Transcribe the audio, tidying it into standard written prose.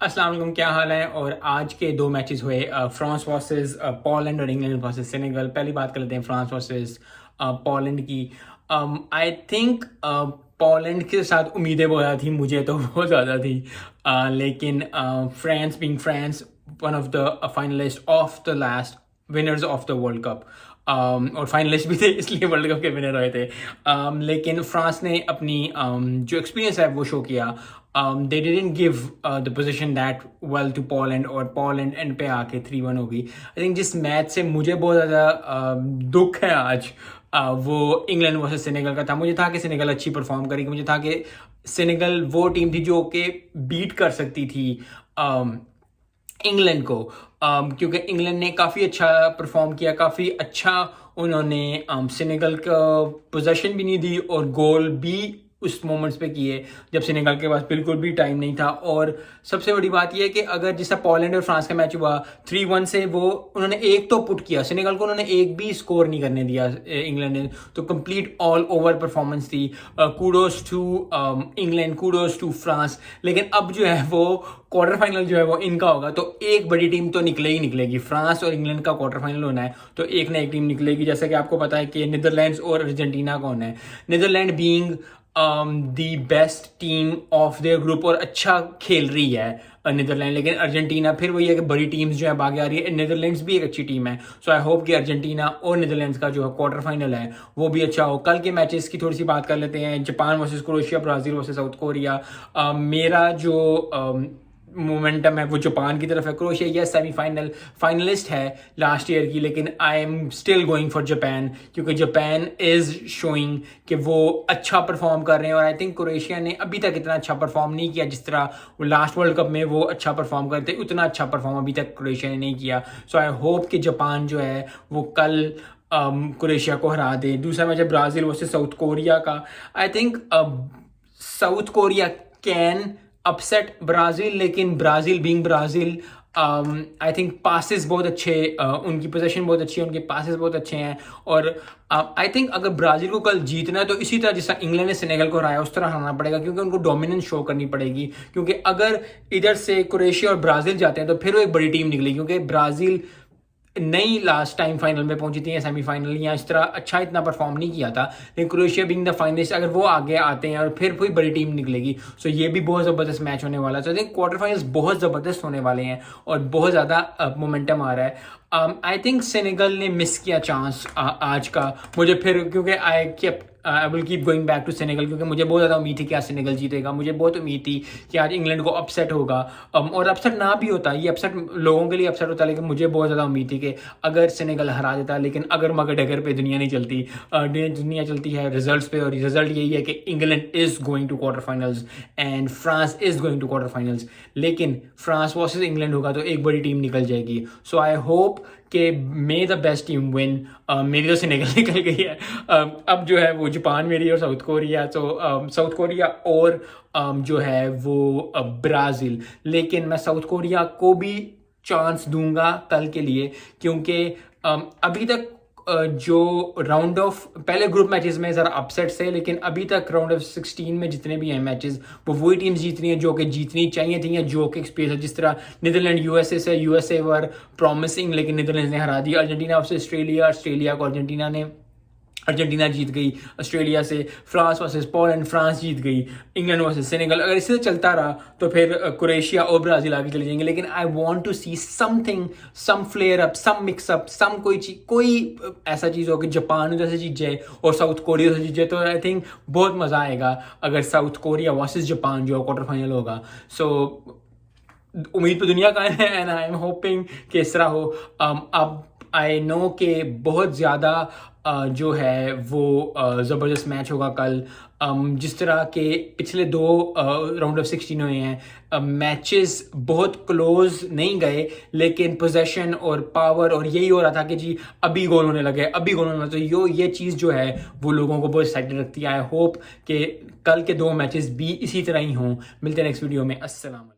अस्सलाम वालेकुम, क्या हाल है। और आज के दो मैचेस हुए, फ्रांस वर्सेस पोलैंड और इंग्लैंड वर्सेस सेनेगल। पहली बात कर लेते हैं फ्रांस वर्सेस पोलैंड की। आई थिंक पोलैंड के साथ उम्मीदें बहुत ज़्यादा थी, मुझे तो बहुत ज़्यादा थी। लेकिन France being France, one of the finalist of the last winners of the world cup, और फाइनलिस्ट भी थे इसलिए वर्ल्ड कप के विनर हुए थे। लेकिन फ्रांस ने अपनी जो एक्सपीरियंस है वो शो किया। They didn't give the position that well to Poland, और पोलैंड एंड पे आके 3-1 हो गई। आई थिंक जिस मैच से मुझे बहुत ज़्यादा दुख है आज, वो इंग्लैंड वर्सेस सेनेगल का था। मुझे था कि सेनेगल अच्छी परफॉर्म करेगी, मुझे था कि सेनेगल वो टीम थी जो कि बीट कर सकती थी इंग्लैंड को। क्योंकि इंग्लैंड ने काफ़ी अच्छा परफॉर्म किया, काफ़ी अच्छा उन्होंने सेनेगल का पोजीशन भी नहीं दी और गोल भी उस मोमेंट्स पे किए जब सेनेगल के पास बिल्कुल भी टाइम नहीं था। और सबसे बड़ी बात यह है कि अगर जैसा पोलैंड और फ्रांस का मैच हुआ 3-1 से, वो उन्होंने एक तो पुट किया, सेनेगल को उन्होंने एक भी स्कोर नहीं करने दिया इंग्लैंड ने, तो कंप्लीट ऑल ओवर परफॉर्मेंस थी। Kudos to England, kudos to France. लेकिन अब जो है वो क्वार्टर फाइनल जो है वो इनका होगा, तो एक बड़ी टीम तो निकले ही निकलेगी। फ्रांस और इंग्लैंड का क्वार्टर फाइनल होना है तो एक ना एक टीम निकलेगी। जैसा कि आपको पता है कि नीदरलैंड्स और अर्जेंटीना कौन है। Netherland being the best team of their group और अच्छा खेल रही है नीदरलैंड, लेकिन अर्जेंटीना फिर वही है कि बड़ी टीम्स जो है आगे आ रही है। नीदरलैंड्स भी एक अच्छी टीम है, सो आई होप कि अर्जेंटीना और नीदरलैंड्स का जो है क्वार्टर फाइनल है वो भी अच्छा हो। कल के मैचेस की थोड़ी सी बात कर लेते हैं। Japan versus Croatia, Brazil versus South Korea. मेरा जो मोमेंटम है वो जापान की तरफ है। क्रोएशिया यस सेमीफाइनल फाइनलिस्ट है लास्ट ईयर की, लेकिन I am still going for Japan, क्योंकि जापान इज शोइंग कि वो अच्छा परफॉर्म कर रहे हैं। और आई थिंक क्रोएशिया ने अभी तक इतना अच्छा परफॉर्म नहीं किया जिस तरह वो लास्ट वर्ल्ड कप में वो अच्छा परफॉर्म करते, उतना अच्छा परफॉर्म अभी तक क्रोएशिया ने नहीं किया। सो आई होप कि जापान जो है वो कल क्रोएशिया को हरा दे। दूसरा मैच है ब्राजील वर्सेस साउथ कोरिया का। I think South Korea can upset Brazil, लेकिन Brazil being Brazil, I think passes बहुत अच्छे, उनकी पोजीशन बहुत अच्छी है, उनके पासिस बहुत अच्छे हैं। और आई थिंक अगर ब्राज़ील को कल जीतना है तो इसी तरह जिस तरह इंग्लैंड ने सेनेगल को हराया उस तरह हराना पड़ेगा, क्योंकि उनको डोमिनेंस शो करनी पड़ेगी। क्योंकि अगर इधर से क्रोएशिया और ब्राज़ील जाते हैं तो फिर वो एक बड़ी टीम निकलेगी, क्योंकि ब्राज़ील नहीं लास्ट टाइम फाइनल में पहुंची थी या सेमीफाइनल या इस तरह अच्छा इतना परफॉर्म नहीं किया था। लेकिन क्रोएशिया बीइंग द फाइनलिस्ट, अगर वो आगे आते हैं और फिर कोई बड़ी टीम निकलेगी, सो ये भी बहुत ज़बरदस्त मैच होने वाला है। सो आई थिंक क्वार्टर फाइनल्स बहुत ज़बरदस्त होने वाले हैं और बहुत ज़्यादा मोमेंटम आ रहा है। आई थिंक सेनेगल ने मिस किया चांस आज का। मुझे फिर क्योंकि I will keep going back to Senegal, क्योंकि मुझे बहुत ज़्यादा उम्मीद थी कि आज सेनेगल जीतेगा। मुझे बहुत उम्मीद थी कि आज इंग्लैंड को अपसेट होगा, और अपसेट ना भी होता, ये अपसेट लोगों के लिए अपसेट होता, लेकिन मुझे बहुत ज़्यादा उम्मीद थी कि अगर सेनेगल हरा देता। लेकिन अगर मगर डगर पे दुनिया नहीं चलती, दुनिया चलती है रिजल्ट्स पे, और रिजल्ट यही है कि England is going to quarter finals and France is going to quarter finals. लेकिन फ्रांस वर्सेस इंग्लैंड होगा तो एक बड़ी टीम निकल जाएगी। सो आई होप कि मे द बेस्ट टीम विन। मेरी तो सेनेगल निकल गई है। अब जो है वो जापान मेरी और साउथ कोरिया, तो साउथ कोरिया और जो है वो ब्राज़ील। लेकिन मैं साउथ कोरिया को भी चांस दूंगा कल के लिए, क्योंकि अभी तक जो राउंड ऑफ पहले ग्रुप मैचेस में ज़रा अपसेट थे, लेकिन अभी तक राउंड ऑफ 16 में जितने भी हैं मैचेस वो वही टीम्स जीत रही हैं जो कि जीतनी चाहिए थी, या जो कि एक्सपीरियंस है। जिस तरह नीदरलैंड यूएसए से, यूएसए वर प्रॉमिसिंग लेकिन नीदरलैंड ने हरा दिया। अर्जेंटीना वर्सेस ऑस्ट्रेलिया, ऑस्ट्रेलिया को अर्जेंटीना जीत गई ऑस्ट्रेलिया से। फ्रांस वर्सेस पोलैंड, फ्रांस जीत गई। इंग्लैंड वर्सेस सेनेगल, अगर इसे चलता रहा तो फिर क्रोएशिया और ब्राज़ील आगे चले जाएंगे। लेकिन I want to see something, some flare up, some mix up, some कोई ऐसा चीज़ हो कि जापान उधर से जीत जाए और साउथ कोरिया से जीत जाए, तो आई थिंक बहुत मज़ा आएगा अगर साउथ कोरिया वर्सेस जापान जो क्वार्टर फाइनल होगा। सो उम्मीद तो दुनिया का है एंड आई एम होपिंग कि इस तरह हो। अब आई नो कि बहुत ज़्यादा जो है वो ज़बरदस्त मैच होगा कल। जिस तरह के पिछले दो राउंड ऑफ 16 हुए हैं, मैचेस बहुत क्लोज नहीं गए, लेकिन पोजेशन और पावर और यही हो रहा था कि जी अभी गोल होने लगे, अभी गोल होने लगे। तो ये चीज़ जो है वो लोगों को बहुत एक्साइटेड रखती है। आई होप कि कल के दो मैचेस भी इसी तरह ही हों। मिलते हैं नेक्स्ट वीडियो में। अस्सलाम।